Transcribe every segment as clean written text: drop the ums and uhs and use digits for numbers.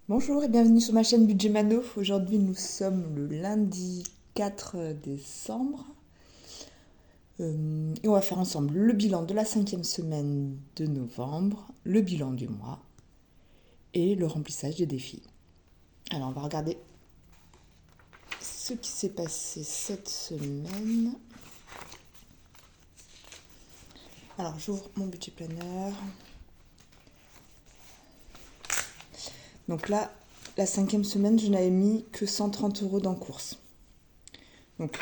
Bonjour et bienvenue sur ma chaîne Budget Mano. Aujourd'hui nous sommes le lundi 4 décembre et on va faire ensemble le bilan de la 5e semaine de novembre, le bilan du mois et le remplissage des défis. Alors on va regarder ce qui s'est passé cette semaine. Alors j'ouvre mon budget planner. Donc là, la 5e semaine, je n'avais mis que 130 € dans course. Donc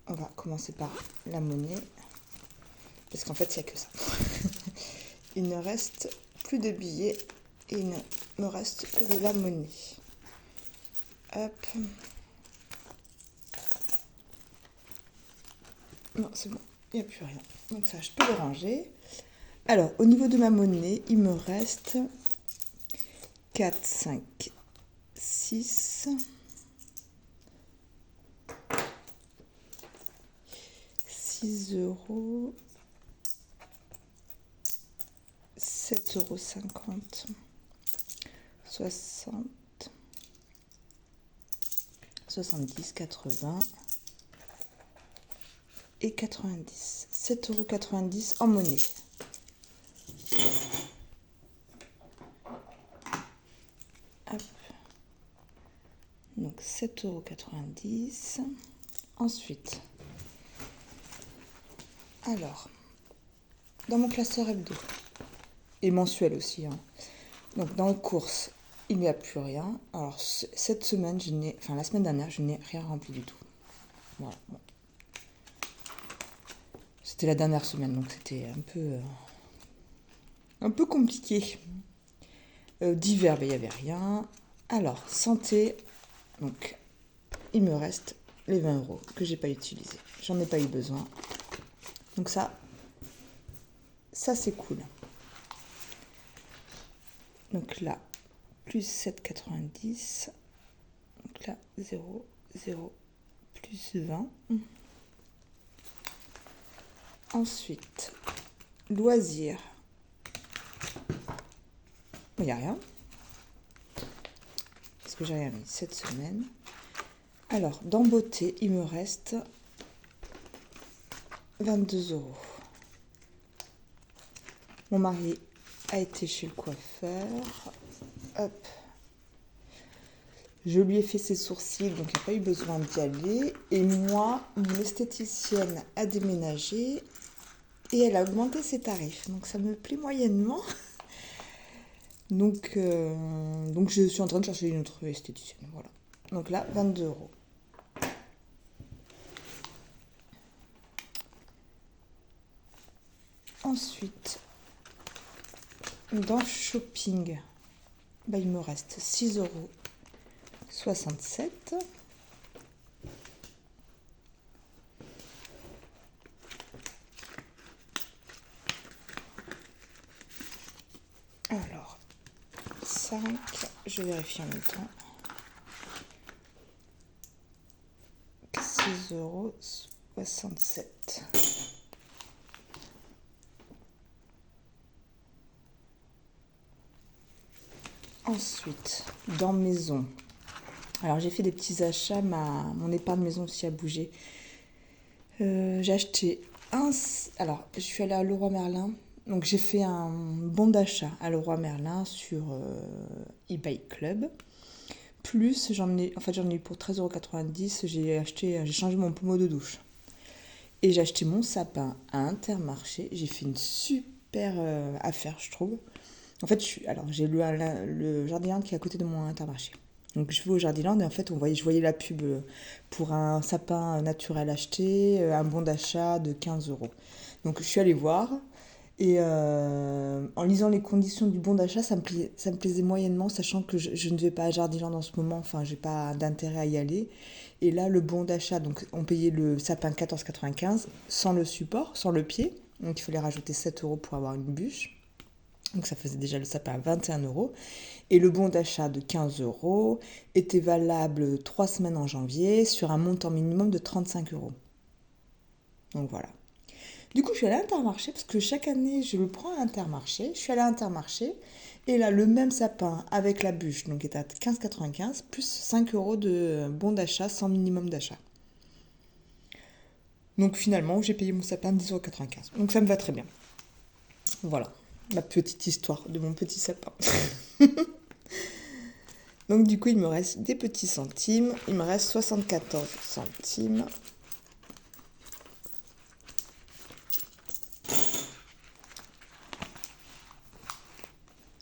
on va commencer par la monnaie. Parce qu'en fait, il n'y a que ça. Il ne reste plus de billets et il ne me reste que de la monnaie. Hop. Non, c'est bon, il n'y a plus rien. Donc ça, je peux le ranger. Alors, au niveau de ma monnaie, il me reste 4, 5, 6, 6 euros, 7,50 €, 60, 70, 80 et 90. 7,90 € en monnaie. Hop. Donc 7,90 €. Ensuite, alors, dans mon classeur hebdo, et mensuel aussi, hein. Donc dans les courses, il n'y a plus rien. Alors cette semaine, la semaine dernière, je n'ai rien rempli du tout. Voilà. Bon. C'était la dernière semaine, donc c'était un peu compliqué. D'hiver, il n'y avait rien. Alors, santé, donc il me reste les 20 € que j'ai pas utilisés. J'en ai pas eu besoin. Donc ça c'est cool. Donc là, plus 7,90. Donc là, 0, 0, plus 20. Ensuite, loisirs. Il n'y a rien. Parce que j'ai rien mis cette semaine. Alors, dans beauté, il me reste 22 €. Mon mari a été chez le coiffeur. Hop. Je lui ai fait ses sourcils, donc il n'y a pas eu besoin d'y aller. Et moi, mon esthéticienne a déménagé et elle a augmenté ses tarifs. Donc ça me plaît moyennement. Donc je suis en train de chercher une autre esthéticienne. Voilà. Donc là, 22 €. Ensuite, dans shopping, il me reste 6,67 €. Alors, 5, je vérifie en même temps. 6,67 €. Ensuite, dans maison. Alors, j'ai fait des petits achats. Mon épargne maison aussi a bougé. J'ai acheté Alors, je suis allée à Leroy Merlin. Donc, j'ai fait un bon d'achat à Leroy Merlin sur eBay Club. Plus, j'en ai eu pour 13,90 €. J'ai changé mon pommeau de douche. Et j'ai acheté mon sapin à Intermarché. J'ai fait une super affaire, je trouve. En fait, j'ai le Jardiland qui est à côté de mon Intermarché. Donc je vais au Jardiland et en fait, je voyais la pub pour un sapin naturel acheté, un bon d'achat de 15 €. Donc je suis allée voir et en lisant les conditions du bon d'achat, ça me plaisait moyennement, sachant que je ne vais pas à Jardiland en ce moment, enfin j'ai pas d'intérêt à y aller. Et là, le bon d'achat, donc on payait le sapin 14,95 sans le support, sans le pied. Donc il fallait rajouter 7 € pour avoir une bûche. Donc ça faisait déjà le sapin à 21 €. Et le bon d'achat de 15 € était valable 3 semaines en janvier sur un montant minimum de 35 €. Donc voilà. Du coup, je suis allée à Intermarché parce que chaque année, je le prends à Intermarché. Je suis allée à Intermarché Et là, le même sapin avec la bûche, donc est à 15,95 plus 5 euros de bon d'achat sans minimum d'achat. Donc finalement, j'ai payé mon sapin 10,95 €. Donc ça me va très bien. Voilà, ma petite histoire de mon petit sapin. Donc du coup, il me reste des petits centimes. Il me reste 74 centimes.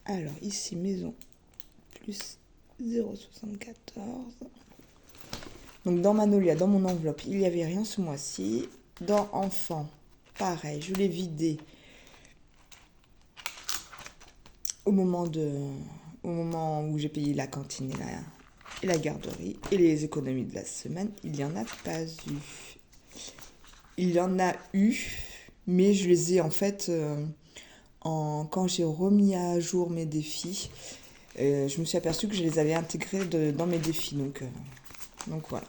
Alors ici, maison, plus 0,74. Donc dans Manolia, dans mon enveloppe, il n'y avait rien ce mois-ci. Dans enfant, pareil, je l'ai vidé au moment où j'ai payé la cantine et la garderie. Et les économies de la semaine, il n'y en a pas eu. Il y en a eu, mais je les ai en fait, quand j'ai remis à jour mes défis, je me suis aperçue que je les avais intégrés dans mes défis. Donc voilà.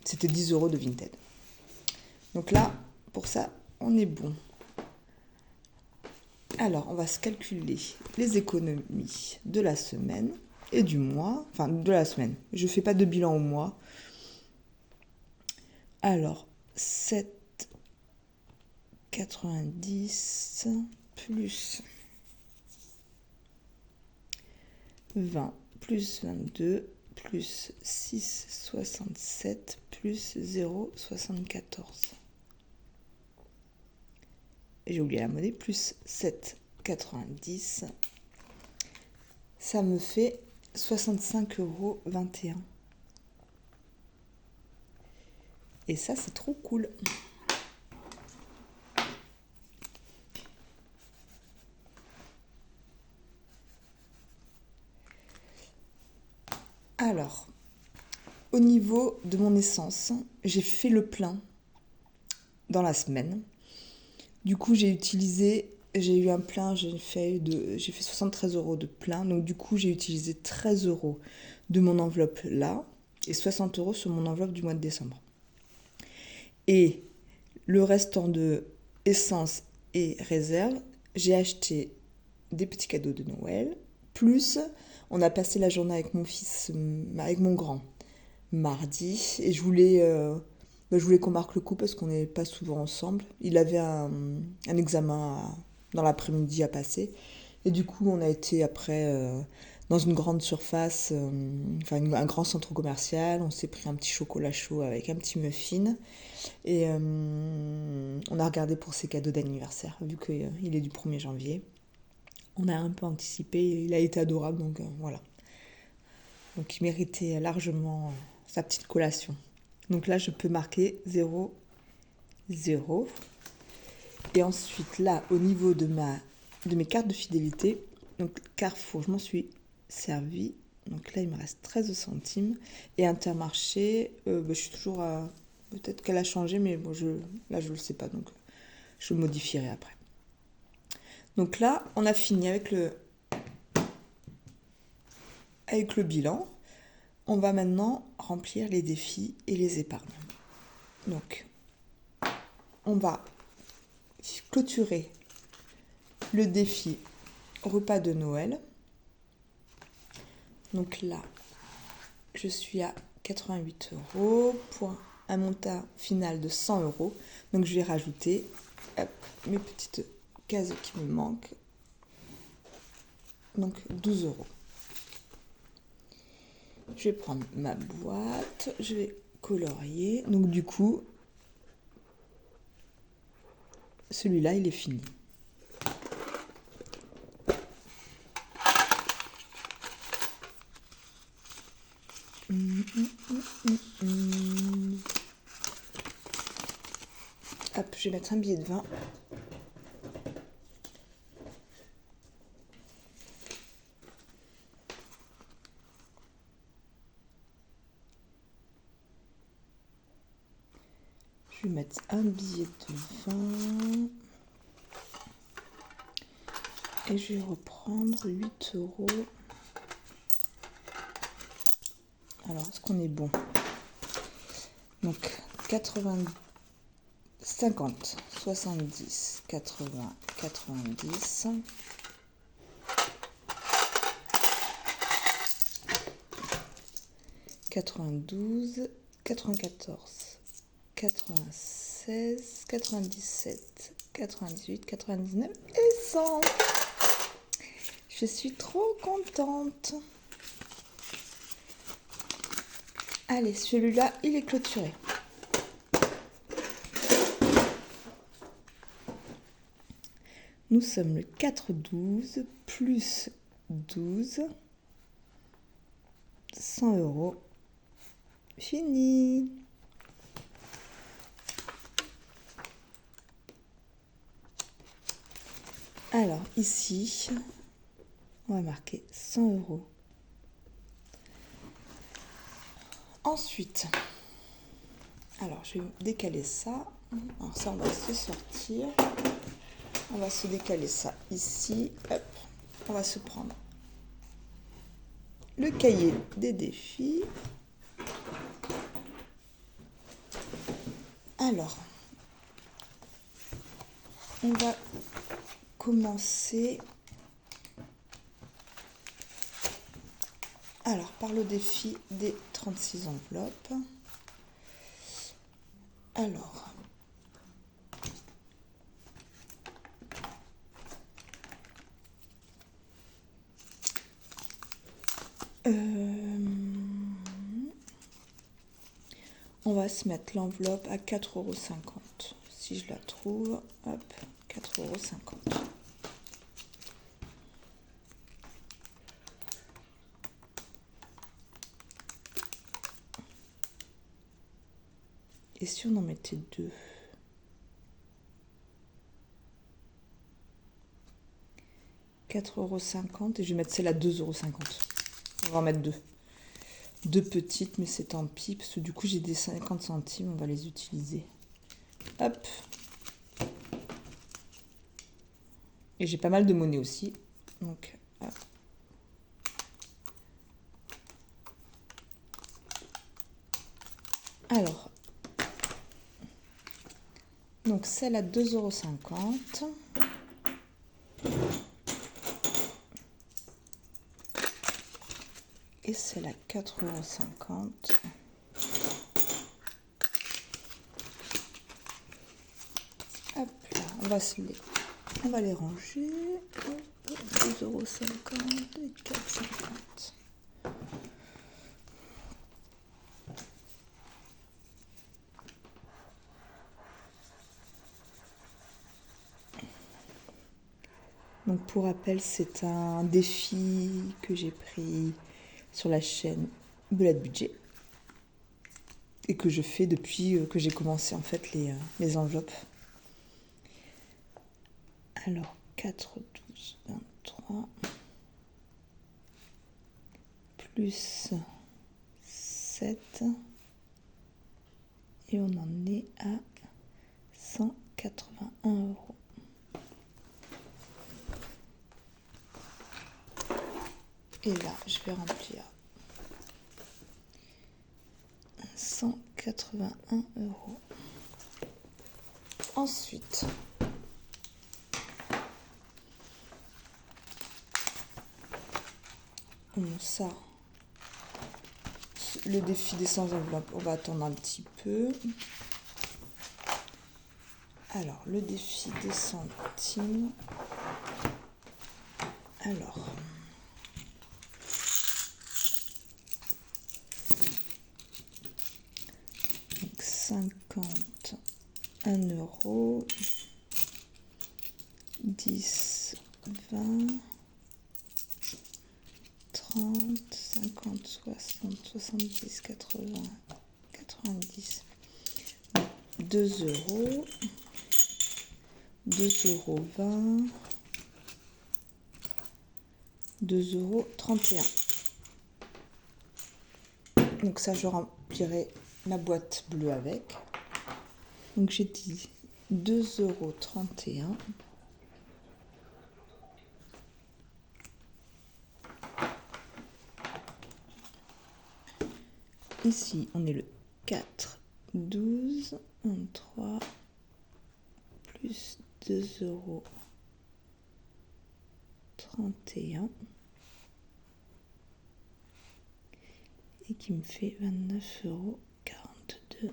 C'était 10 € de Vinted. Donc là, pour ça, on est bon. Alors, on va se calculer les économies de la semaine et du mois. Enfin, de la semaine. Je ne fais pas de bilan au mois. Alors, 7,90 plus 20 plus 22 plus 6,67 plus 0,74. J'ai oublié la monnaie, plus 7,90. Ça me fait 65,21 €. Et ça, c'est trop cool. Alors, au niveau de mon essence, j'ai fait le plein dans la semaine. Du coup, j'ai eu un plein, j'ai fait 73 € de plein. Donc du coup, j'ai utilisé 13 € de mon enveloppe là et 60 € sur mon enveloppe du mois de décembre. Et le restant de essence et réserve, j'ai acheté des petits cadeaux de Noël. Plus, on a passé la journée avec mon fils, avec mon grand, mardi. Et je voulais qu'on marque le coup parce qu'on n'est pas souvent ensemble. Il avait un examen dans l'après-midi à passer. Et du coup, on a été après dans une grande surface, un grand centre commercial. On s'est pris un petit chocolat chaud avec un petit muffin. Et on a regardé pour ses cadeaux d'anniversaire, vu qu'il est du 1er janvier. On a un peu anticipé, il a été adorable, donc voilà. Donc il méritait largement sa petite collation. Donc là, je peux marquer 0, 0. Et ensuite, là, au niveau de mes cartes de fidélité, donc Carrefour, je m'en suis servi. Donc là, il me reste 13 centimes. Et Intermarché, je suis toujours à... Peut-être qu'elle a changé, mais bon, là, je ne le sais pas, donc je modifierai après. Donc là, on a fini avec le bilan. On va maintenant remplir les défis et les épargnes. Donc, on va clôturer le défi repas de Noël. Donc là, je suis à 88 € pour un montant final de 100 €. Donc je vais rajouter mes petites cases qui me manquent. Donc 12 €. Je vais prendre ma boîte, je vais colorier. Donc du coup, celui-là, il est fini. Hop, je vais mettre un billet de 20. Je vais mettre un billet de 20. Et je vais reprendre 8 €. Alors, est-ce qu'on est bon? Donc, 80, 50, 70, 80, 90. 92, 94, 96, 97, 98, 99 et 100. Je suis trop contente. Allez, celui-là, il est clôturé. Nous sommes le 4,12 plus 12. 100 €. Fini. Alors, ici, on va marquer 100 €. Ensuite, alors je vais décaler ça. Alors ça, on va se sortir. On va se décaler ça ici. Hop, on va se prendre le cahier des défis. Alors, on va commencer par le défi des 36 enveloppes. Alors, on va se mettre l'enveloppe à 4,50 €. Si je la trouve, hop, 4,50 €. Et si on en mettait deux? €4,50 et je vais mettre celle à 2,50 €. On va en mettre deux. Deux petites, mais c'est tant pis, parce que du coup j'ai des 50 centimes, on va les utiliser. Hop. Et j'ai pas mal de monnaie aussi. Donc, hop. Alors, donc celle à 2,50 €. Et celle à 4,50 €. Hop là, on va les ranger. 2,50 € et 4,50 €. Donc pour rappel, c'est un défi que j'ai pris sur la chaîne Belette Budget et que je fais depuis que j'ai commencé en fait les enveloppes. Alors 4, 12, 23 plus 7 et on en est à 181 €. Et là, je vais remplir 181 €. Ensuite, ça, le défi des 100 enveloppes, on va attendre un petit peu. Alors, le défi des centimes. Alors, donc 50, 1 €, 10, 20, 30, 50, 60, 70, 80, 90, 2 €, 2,20 €, 2,31 €. Donc ça, je remplirai ma boîte bleue avec. Donc j'ai dit 2,31 €. Ici, on est le 4, 12, 23, plus 2,31 €. et qui me fait 29,42 €.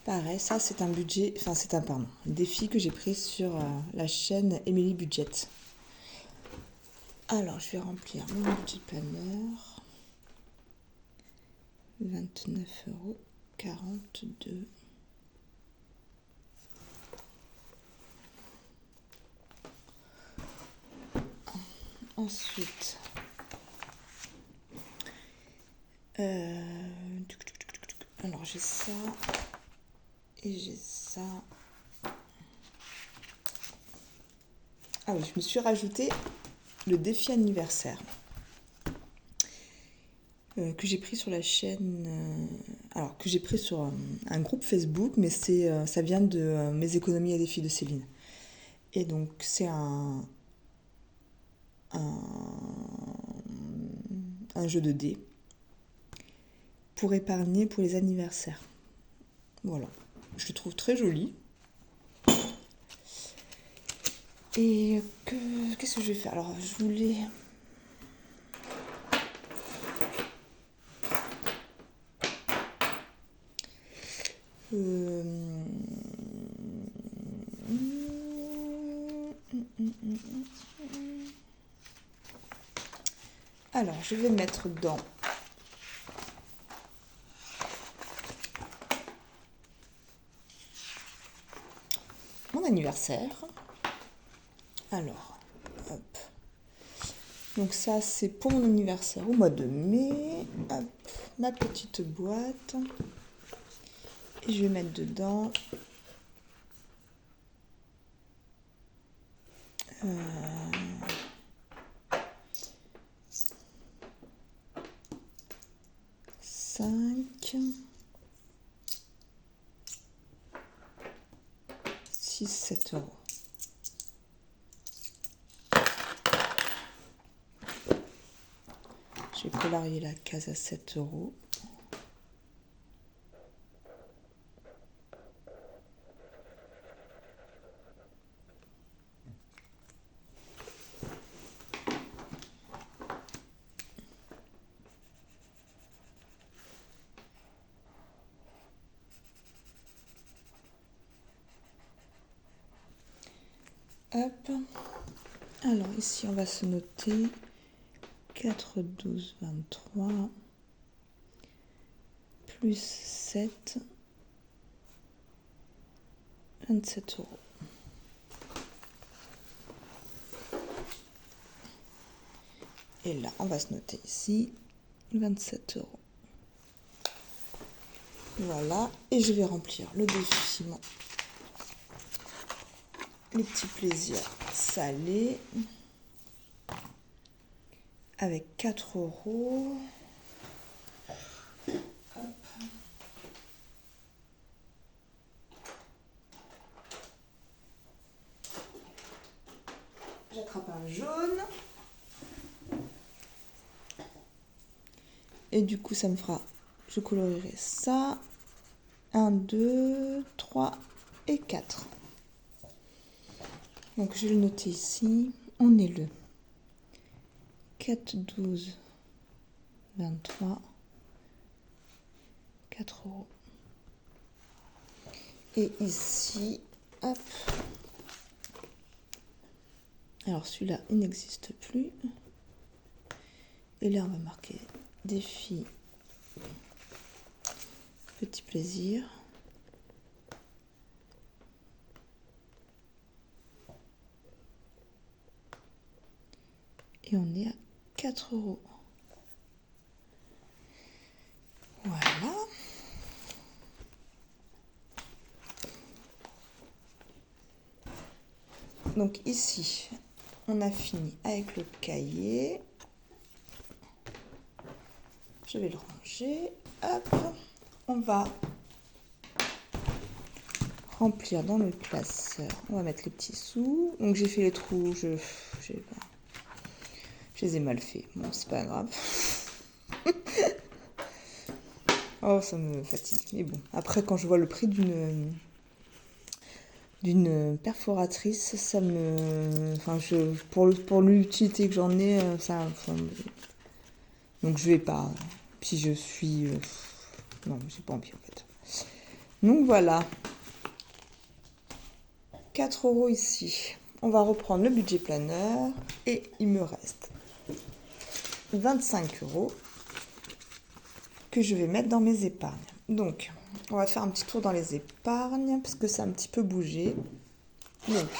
Pareil, ça c'est un budget, enfin c'est un défi que j'ai pris sur la chaîne Emily Budget. Alors je vais remplir mon budget planner. 29,42 €. Ensuite, alors j'ai ça et j'ai ça. Ah oui, je me suis rajouté le défi anniversaire que j'ai pris sur la chaîne, alors que j'ai pris sur un groupe Facebook, mais ça vient de mes économies et défis de Céline. Et donc c'est un jeu de dés pour épargner pour les anniversaires. Voilà, je le trouve très joli. Et qu'est-ce que je vais faire? Alors je voulais... Alors, je vais mettre dans mon anniversaire. Alors, hop. Donc ça, c'est pour mon anniversaire au mois de mai. Hop, ma petite boîte. Et je vais mettre dedans... 5, 6, 7 €. Je vais colorier la case à 7 €. Hop. Alors ici, on va se noter 4, 12, 23 plus 7, 27 €. Et là, on va se noter ici 27 €. Voilà. Et je vais remplir le défi, les petits plaisirs salés avec 4 €. J'attrape un jaune. Et du coup, ça me fera... Je colorierai ça. 1, 2, 3 et 4. Donc, je vais le noter ici. On est le 4, 12, 23. 4 €. Et ici, hop. Alors, celui-là, il n'existe plus. Et là, on va marquer défi, petit plaisir. Et on est à 4 €. Voilà. Donc ici, on a fini avec le cahier. Je vais le ranger. Hop. On va remplir dans le classeur. On va mettre les petits sous. Donc j'ai fait les trous. Je les ai mal fait. Bon, c'est pas grave. Oh, ça me fatigue. Mais bon, après, quand je vois le prix d'une perforatrice, ça me... Enfin, pour l'utilité que j'en ai, ça... Enfin, donc je vais pas Puis je suis... non, j'ai pas envie en fait. Donc voilà. 4 € ici. On va reprendre le budget planeur. Et il me reste 25 € que je vais mettre dans mes épargnes. Donc, on va faire un petit tour dans les épargnes parce que ça a un petit peu bougé. Donc,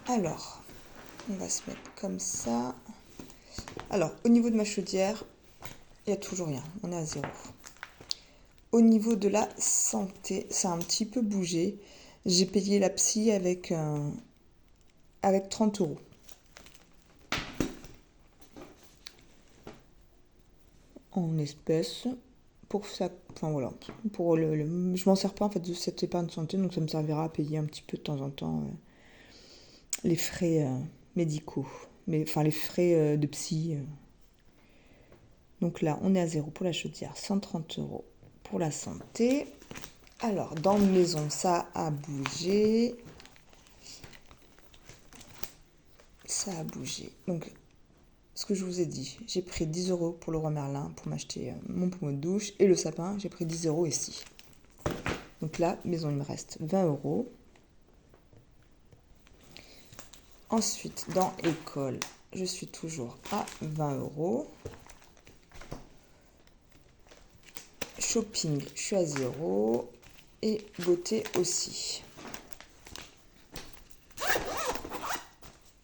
alors, on va se mettre comme ça. Alors, au niveau de ma chaudière, il n'y a toujours rien. On est à 0. Au niveau de la santé, ça a un petit peu bougé. J'ai payé la psy avec 30 €. En espèces. Pour ça, enfin voilà. Pour je m'en sers pas en fait de cette épargne santé, donc ça me servira à payer un petit peu de temps en temps les frais médicaux. Mais enfin les frais de psy. Donc là, on est à 0 pour la chaudière, 130 € pour la santé. Alors, dans maison, ça a bougé. Ça a bougé. Donc, ce que je vous ai dit, j'ai pris 10 € pour le roi Merlin pour m'acheter mon pommeau de douche. Et le sapin, j'ai pris 10 € ici. Donc là, maison, il me reste 20 €. Ensuite, dans école, je suis toujours à 20 €. Shopping, je suis à 0. Et beauté aussi.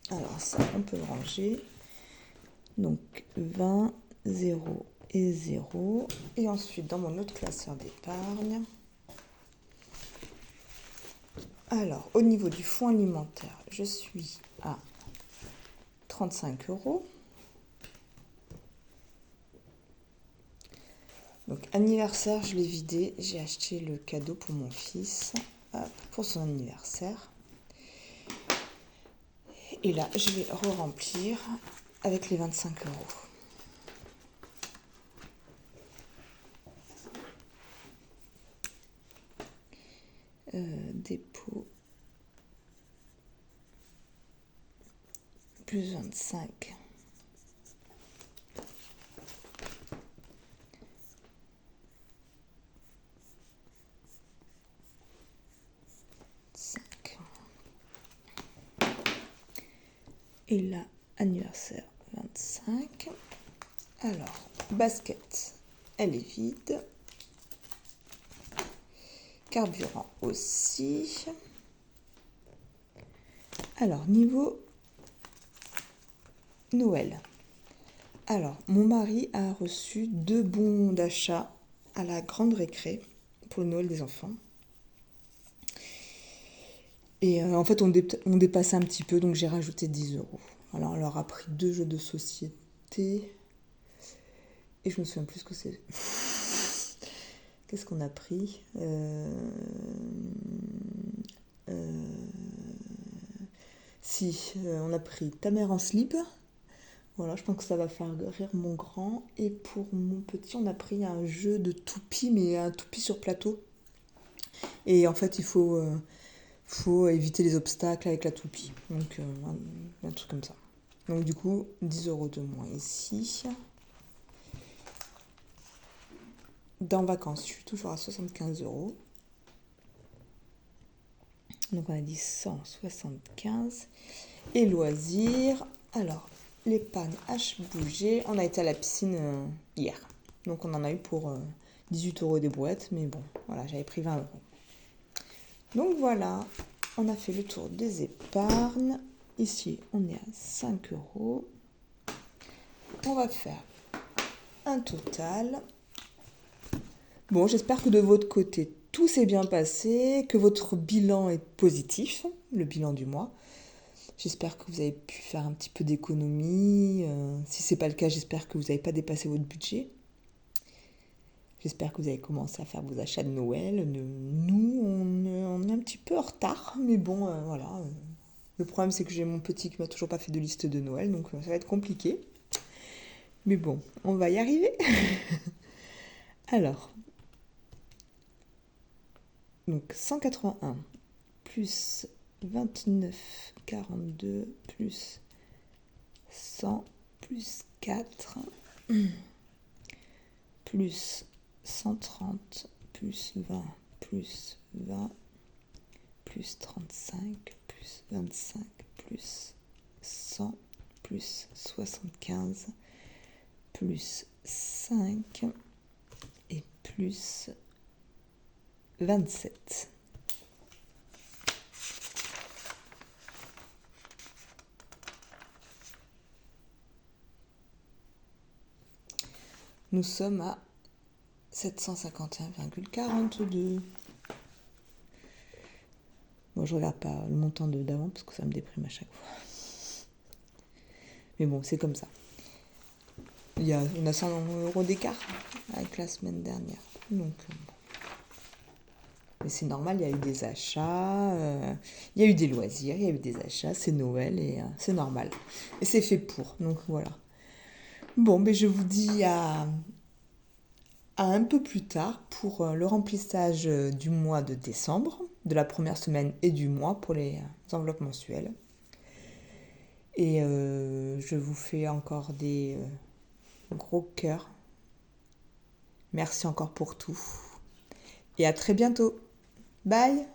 Alors ça, on peut le ranger. Donc 20, 0 et 0. Et ensuite, dans mon autre classeur d'épargne. Alors, au niveau du fonds alimentaire, je suis à 35 €. Donc, anniversaire, je l'ai vidé. J'ai acheté le cadeau pour mon fils pour son anniversaire. Et là, je vais re-remplir avec les 25 €. Dépôt. Plus 25. Et là, anniversaire 25. Alors, basket, elle est vide. Carburant aussi. Alors, niveau Noël. Alors, mon mari a reçu 2 bons d'achat à la grande récré pour le Noël des enfants. Et en fait, on dépassait un petit peu, donc j'ai rajouté 10 €. Alors, on leur a pris 2 jeux de société. Et je me souviens plus ce que c'est. Qu'est-ce qu'on a pris Si, on a pris Ta mère en slip. Voilà, je pense que ça va faire rire mon grand. Et pour mon petit, on a pris un jeu de toupie, mais un toupie sur plateau. Et en fait, il faut éviter les obstacles avec la toupie. Donc, un truc comme ça. Donc, du coup, 10 € de moins ici. Dans vacances, je suis toujours à 75 €. Donc, on a dit 175. Et loisirs. Alors, l'épargne H bougé. On a été à la piscine hier. Donc, on en a eu pour 18 € des brouettes. Mais bon, voilà, j'avais pris 20 €. Donc, voilà. On a fait le tour des épargnes. Ici, on est à 5 €. On va faire un total. Bon, j'espère que de votre côté, tout s'est bien passé, que votre bilan est positif, le bilan du mois. J'espère que vous avez pu faire un petit peu d'économie. Si ce n'est pas le cas, j'espère que vous n'avez pas dépassé votre budget. J'espère que vous avez commencé à faire vos achats de Noël. Nous, on est un petit peu en retard, mais bon, voilà. Le problème, c'est que j'ai mon petit qui m'a toujours pas fait de liste de Noël, donc ça va être compliqué. Mais bon, on va y arriver. Alors, donc 181 plus 29,42 plus 100 plus 4 plus 130 plus 20 plus 20 plus 35 plus 25 plus 100 plus 75 plus 5 et plus 27. Nous sommes à 751,42. Bon, je regarde pas le montant d'avant parce que ça me déprime à chaque fois. Mais bon, c'est comme ça. On a 100 € d'écart avec la semaine dernière. Donc, mais c'est normal, il y a eu des achats, il y a eu des loisirs, il y a eu des achats, c'est Noël et c'est normal. Et c'est fait pour, donc voilà. Bon, mais je vous dis à un peu plus tard pour le remplissage du mois de décembre, de la première semaine et du mois pour les enveloppes mensuelles. Et je vous fais encore des gros cœurs. Merci encore pour tout. Et à très bientôt. Bye!